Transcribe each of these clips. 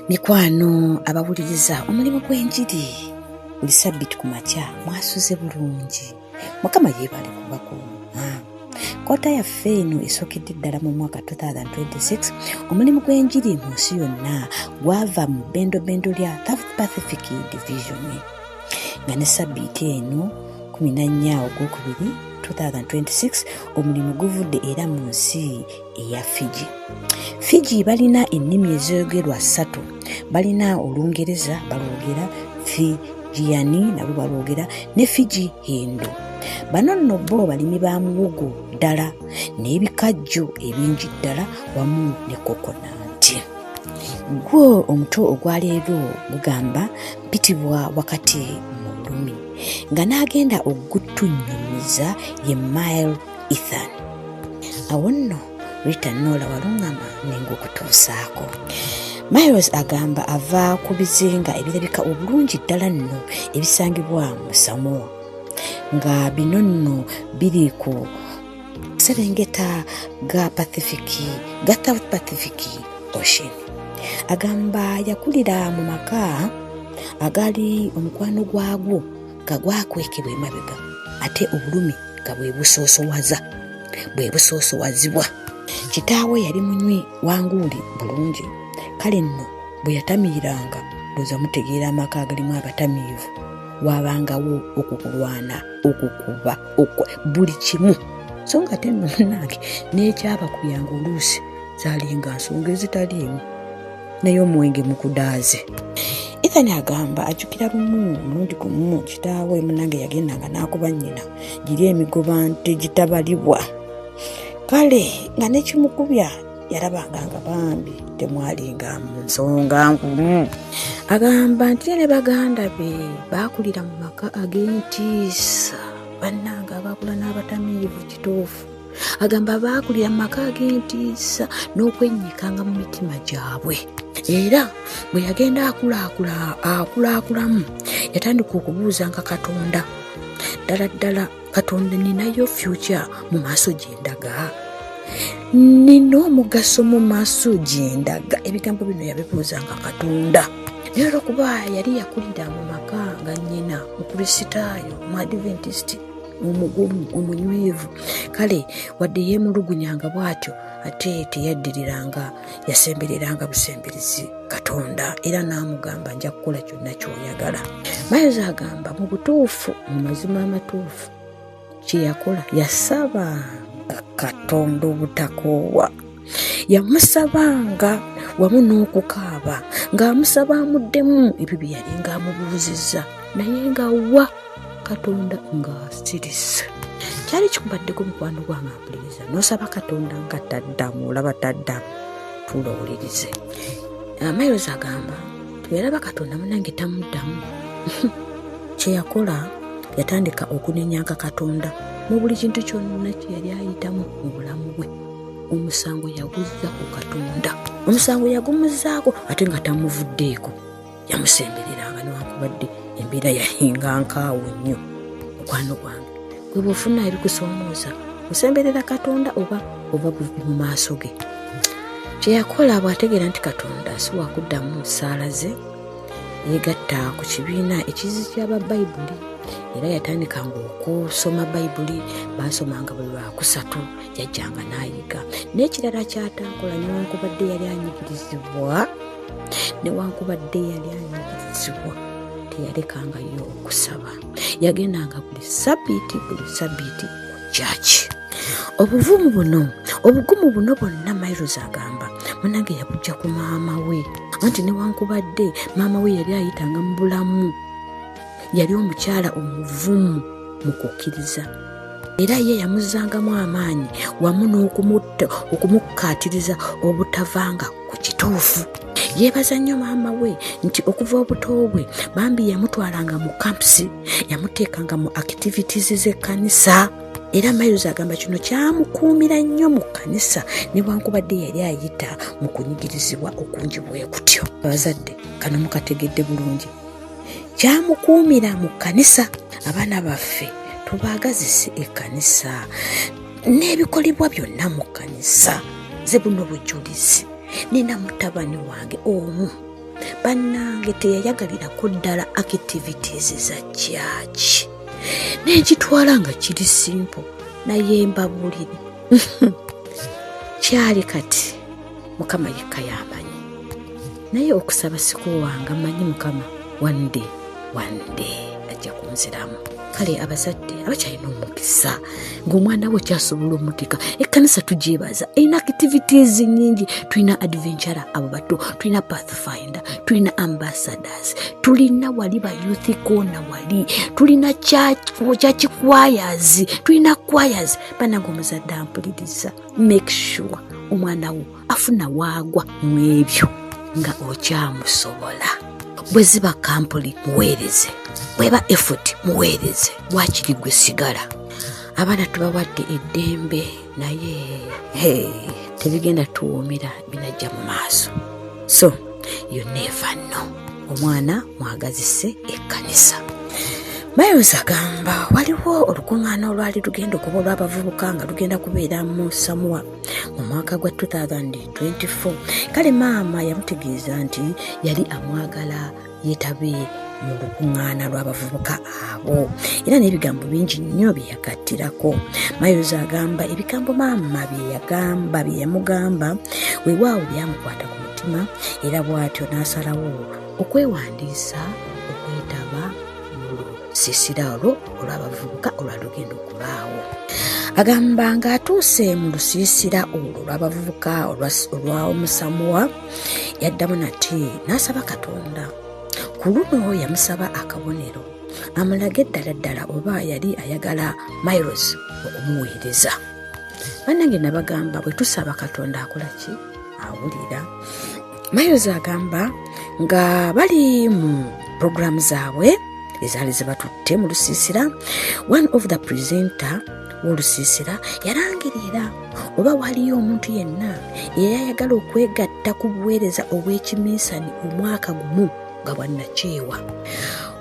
Mikwano abawuliriza omulimu gw'enjiri buli Ssabbiiti ku makya mwasuze bulungi. Mukama yeebale kubakuuma. Kkoota yaffe eno esookedde ddala mu mwaka 2026 omulimu gw'enjiri mu nsi yonna gwava mu bbendobendo lya South Pacific Division nga ne Ssabbiiti eno 14 Ogwokubiri 2026 omulimu guvudde era mu nsi eya Fiji. Fiji balina ennimi ezoogerwa 3. Balina Olungereza balwogera, Fijiani nabo balwogera, ne Fiji Hindu. Bano nno bo balimi ba muwogo ddala n'ebikajjo ebingi ddala wamu ne kokonanti. Gwo omuto ogwaleero gugamba mpitibwa wakati mu bulumi nga n'agenda ogutunnyumiza ye Mile Ethan. Awo nno Rita Nola Walungama n'engokutuusaako. Miles agamba ava ku bizinga ebirabika obulungi ddala nno ebisangibwa mu Samoa nga bino nno biri ku serengeta ga South Pacific Ocean. Agamba yakulira mu maka agali omukwano gwagwo nga gwakwekebwa emabega ate obulumi nga bwe busoosowazibwa. Kitaawe yali munywi wanguuli bulungi, kale nno bwe yatamiiranga ndowooza mutegeera amaka agalimu abatamiivu waabangawo okukulwana, okukuba, buli kimu. So nga te nno munnange n'ekyabakuyanga oluusi zaalinga nsonga ezitaliimu naye omwenge mukudaaze. Ethan agamba ajjukira lumu mulundi gumu kitaawe munnange yagendanga n'akuba nnyina giri emigoba nte gitabalibwa. Kale nga nekimukubya yalabanga nga bambi temwalinga mu nsonga nkulu. Agamba nti ne baganda be baakulira mu maka ag'entiisa, bannanga abaakula n'abatamiivu kituufu. Agamba baakulira mu maka ag'entiisa n'okwennyikanga mu mitima gyabwe. Era bwe yagenda akulaakulamu yatandika okubuuzanga Katonda, ddala Katonda ninayo future mu maaso gyendaga, nina omugaso mu maaso gyendaga. Ebigambo bino yabibuuzanga Katonda. Naye olwokuba yali yakulira mu maka nga nnyina mukristaayo mu Adventist omugumu omunywevu, kale wadde yeemulugunyanga bw'atyo ate teyaddiriranga, yasembereranga busemberezi Katonda era n'amugamba nja kukola kyonna ky'oyagala. Miles agamba mu butuufu, mu mazima amatuufu, kye yakola yasabanga Katonda obutakoowa. Yamusabanga wamu n'okukaaba ng'amusaba amuddemu ebyo bye yali ng'amubuuzizza, naye nga wa Katonda ng'asirise. Kyali kikubaddeko mukwano gwange ampuliriza n'osaba Katonda nga taddamu, olaba taddamu, tuula owulirize. Miles agamba tuyalaba Katonda munnange tamuddamu. Kye yakola yatandika okunenyanga Katonda mu buli kintu kyonna kye yali ayitamu mu bulamu bwe. Omusango yaguzza ku Katonda, omusango yagumuzaako ate nga tamuvuddeeko. Yamusembereranga newankubadde embeera yahinga nkaawo nnyo. Mukwano gwange gwe bw'ofuna ebikusoomooza osemberera Katonda oba buvi mu maaso ge. Kye yakola bw'ategeera nti Katonda si wakuddamu ssaala ze, yeegatta ku kibiina ekizizi ky'Ababayibuli era yatandikanga okusoma Bayibuli. Baasomanga buli Lwakusatu, yajjanga n'ayiga. N'ekirala ky'ataakola newankubadde yali anyigirizibwa teyalekangayo okusaba. Yagendanga buli Ssabbiiti ku kyaki. Obugumu buno bwonna Miles agamba munnange yabujja ku maama we, anti newankubadde maama we yali ayitanga mu bulamu, yali omukyala omuvumu mu kukkiriza era ye yamuzzangamu amaanyi wamu n'okumukkaatiriza obutavanga ku kituufu. Yeebaza nnyo maama we nti okuva obuto bwe bambi yamutwalanga mu kampusi, yamuteekanga mu activities z'ekkanisa era Miles agamba kino kyamukuumira nnyo mu kkanisa newankubadde yali ayita mu kunyigirizibwa okungi bwe kutyo. Abazadde kano mukategedde bulungi, kyamukuumira mu kkanisa. Abaana baffe tubaagazise ekkanisa n'ebikolebwa byonna mu kkanisa. Ze buno bujulizi, nina mutabani wange omu bannange teyayagalirako ddala activities za church n'ekitwala nga kiri simple naye mbabulire kyali kati Mukama yekka yamanyi naye okusaba sikuwanga manyi Mukama one day ajja kunziramu. Kale abazadde abakyalina omukisa ng'omwana we kyasobola omutika ekkanisa tugyebaza erina activities nyingi. Tulina adventure abo bato, tulina pathfinder, tulina ambassadors, tulina wali ba youth corner wali, tulina church choirs, tulina choirs. Bannange omuzadde ampuliriza, make sure omwana wo afuna waagwa mwebyo nga okyamusobola. Bwe ziba kampuli muweereze, bweba effort muweereze, wakiri gwe sigala. Abaana tubawadde eddembe naye tebigenda tuwuumira binajja mu maaso. So you never know. Omwana mwagazise ekkanisa. Miles agamba waliwo olukuŋŋaana olwali lugenda okuba olw'abavubuka nga lugenda kubeera mu Samoa mu mwaka gwa 2024. Kale maama yamutegeeza nti yali amwagala yetabe mu lukuŋŋaana lw'abavubuka abo era n'ebigambo bingi nnyo bye yakattirako. Miles agamba ebigambo maama bye yamugamba weewaawo byamukwata ku mutima era bw'atyo n'asalawo okwewandiisa okwetaba lusiisira olwo olw'abavubuka olwalugenda okubaawo. Agamba ng'atuuse mu lusiisira olwo olw'abavubuka olw'omusamuwa yaddamu nati n'asaba Katonda. Ku luno yamusaba akabonero amulage ddala oba yali ayagala Miles okumuweereza. Bannange nabagamba bwe tusaba Katonda akola ki? Awulira. Miles agamba nga bali mu programu zaabwe ezaali zibatutte mu lusiisira, one of the presenter w'olusiisira yarangirira oba waliyo omuntu yenna eyayagala okwegatta ku buweereza obw'ekiminsani omwaka gumu nga bwannakyewa.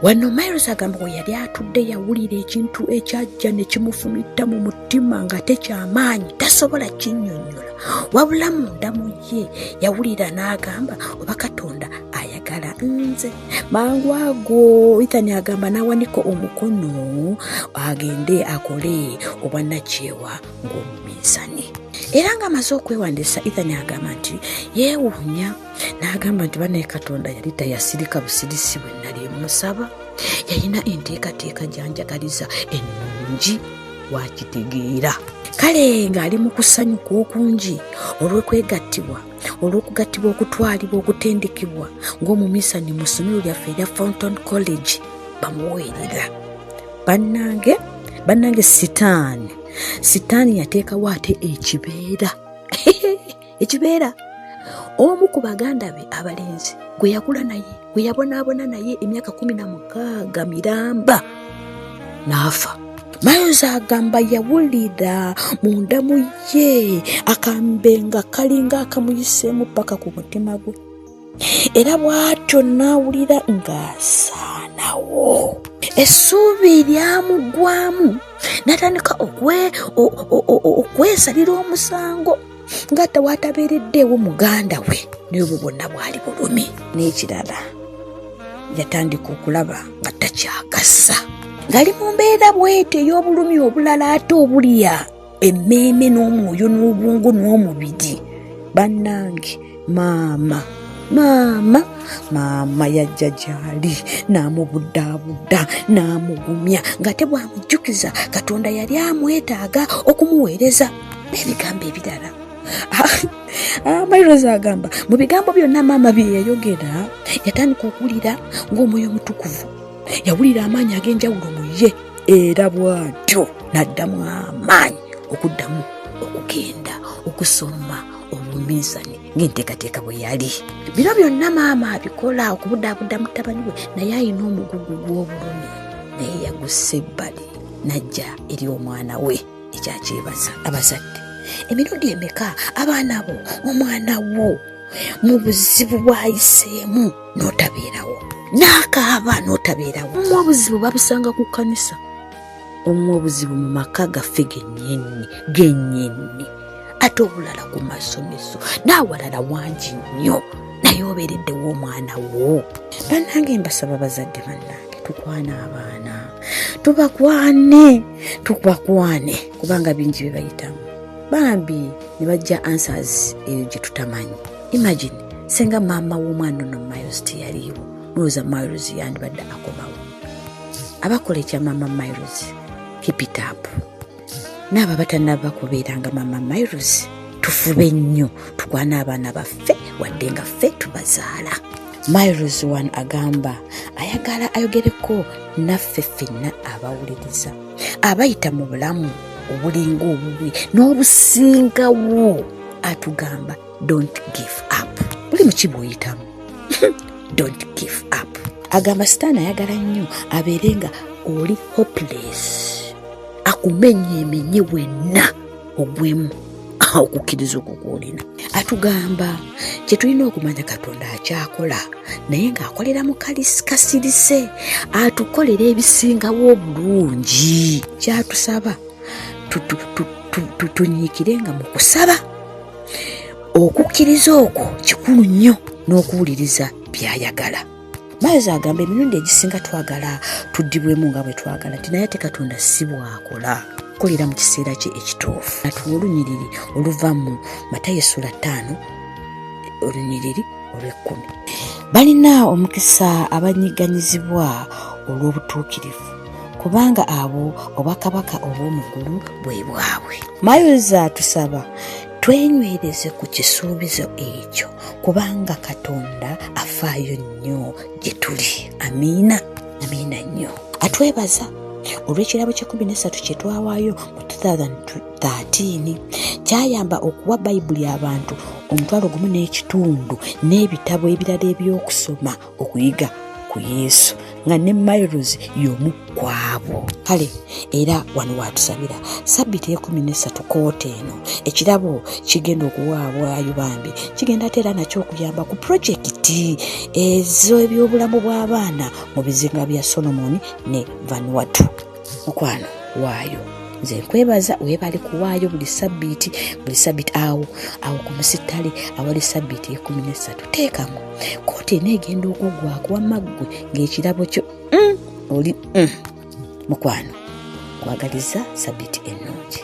Wano Miles agamba we yali atudde yawulira ekintu ekyajja ne kimufumita mu mutima nga tekyamaanyi tasobola kinnyonnyola wabula munda mu ye yawulira n'agamba oba Katonda ayagala nze. Mangu ago Ethan agamba n'awanika omukono agende akole obwannakyewa ng'omuminsani. Era ng'amaze okwewandiisa Ethan agamba nti yeewuunya n'agamba nti bane Katonda yali tayasirika busirisi bwe nali musaba, yalina enteekateeka gyanjagaliza ennungi wakitegeera. Kale ng'ali mu kusanyuka okungi olw'okugattibwa okutwalibwa okutendekebwa ng'omuminsani mu ssomero lyaffe erya Fountain College bamuweerera. Bannange sitaani yateekawo ate ekibeera ekibeera. Omu ku baganda be abalenzi gwe yakula naye gwe yabonaabona naye emyaka 16 miramba n'afa. Miles agamba yawulira munda mu ye akambe nga kalinga akamuyiseemu paka ku mutima gwe era bw'atyo n'awulira ng'asaanawo. Essuubi lyamugwamu n'atandika okwesalira omusango nga tewatabeereddeewo muganda we naye obwo bwonna bwali bulumi. N'ekirala yatandika okulaba nga takyakasa ng'ali mu mbeera bwete ey'obulumi obulala ate obulya emmeeme n'omwoyo n'obwongo n'omubiri. Bannange maama yajja gy'ali n'amubuddabudda n'amugumya ng'ate bw'amujjukiza Katonda yali amwetaaga okumuweereza n'ebigambo ebirala. Miles agamba mu bigambo byonna maama bye yayogera yatandika okuwulira ng'omwoyo omutukuvu yawulira amaanyi ag'enjawulo mu ye era bw'atyo n'addamu amaanyi okuddamu okugenda okusoma obuminsani ng'enteekateeka bwe yali. Bino byonna maama abikola okubuddabudda mutabani we naye alina omugugu gw'obulumi naye yagussa ebbali n'ajja eri omwana we. Ekyakyebaza abazadde emirundi emeka abaana bo omwana wo mu buzibu bwayiseemu n'otabeerawo n'akaaba n'otabeerawo. Omwo obuzibu babusanga ku kkanisa, omwo obuzibu mu maka gaffe gennyini ate obulala ku masomero n'awalala wangi nnyo naye obeereddewo omwana wo. Bannange mbasaba bazadde bannange tukwane abaana, tubakwane kubanga bingi bye bayitamu. Bambi ne bajja answers eyo gye tutamanyi. Imagine senga maama w'omwana ono Miles teyaliiwo, mulowooza Miles yandibadde akomawo. Abakola ekya maama Miles keep it up. N'abo abatannaba kubeeranga maama Miles tufube nnyo tukwane abaana baffe wadde nga ffe tubazaala. Miles one agamba ayagala ayogereko naffe ffenna abawuliriza abayita mu bulamu obulinga obubi n'obusingawo. Atugamba don't give up. Buli muki bw'oyitamu don't give up. Agamba sitaani ayagala nnyo abeerenga oli hopeless, akumenyeemenye wenna ogwemu okukkiriza okwo kw'olina. Atugamba kye tulina okumanya Katonda akyakola naye ng'akolera mu kasirise, atukolera ebisingawo obulungi. Kyatusaba tunyiikirenga mu kusaba. Okukkiriza okwo kikulu nnyo n'okuwuliriza by'ayagala. Miles agamba emirundi egisinga twagala tuddibwemu nga bwe twagala nti naye ate Katonda si bw'akola, kolera mu kiseera kye ekituufu. Atuwa olunyiriri oluva mu Matayo Essula 5 olunyiriri olw'10. Balina omukisa abanyigganyizibwa olw'obutuukirivu kubanga abo obwakabaka obw'omu ggulu bwe bwabwe. Miles atusaba twenywereze ku kisuubizo ekyo kubanga Katonda afaayo nnyo gye tuli. Amiina, amiina nnyo. Atwebaza olw'ekirabo kye 13 kye twawaayo mu 2013 kyayamba okuwa Bayibuli abantu 1.5 n'ebitabo ebirala eby'okusoma okuyiga ku Yesu nga ne Miles y'omu kwabo. Kale era wano waatusabira Sabbiiti 13 kooti eno ekirabo kigenda okuwaabwayo bambi kigenda ate era nakyo okuyamba ku pulojekiti ezo eby'obulamu bw'abaana mu bizinga bya Solomon ne Vanuatu. Mukwano waayo nze nkwebaza weebali kuwaayo buli sabbiiti awo ku musittale awali Sabbiiti 13 teekamu kooti eneegenda okugwako wamaggwe ng'ekirabo kyo oli mukwano kwagaliza Sabbiiti ennungi.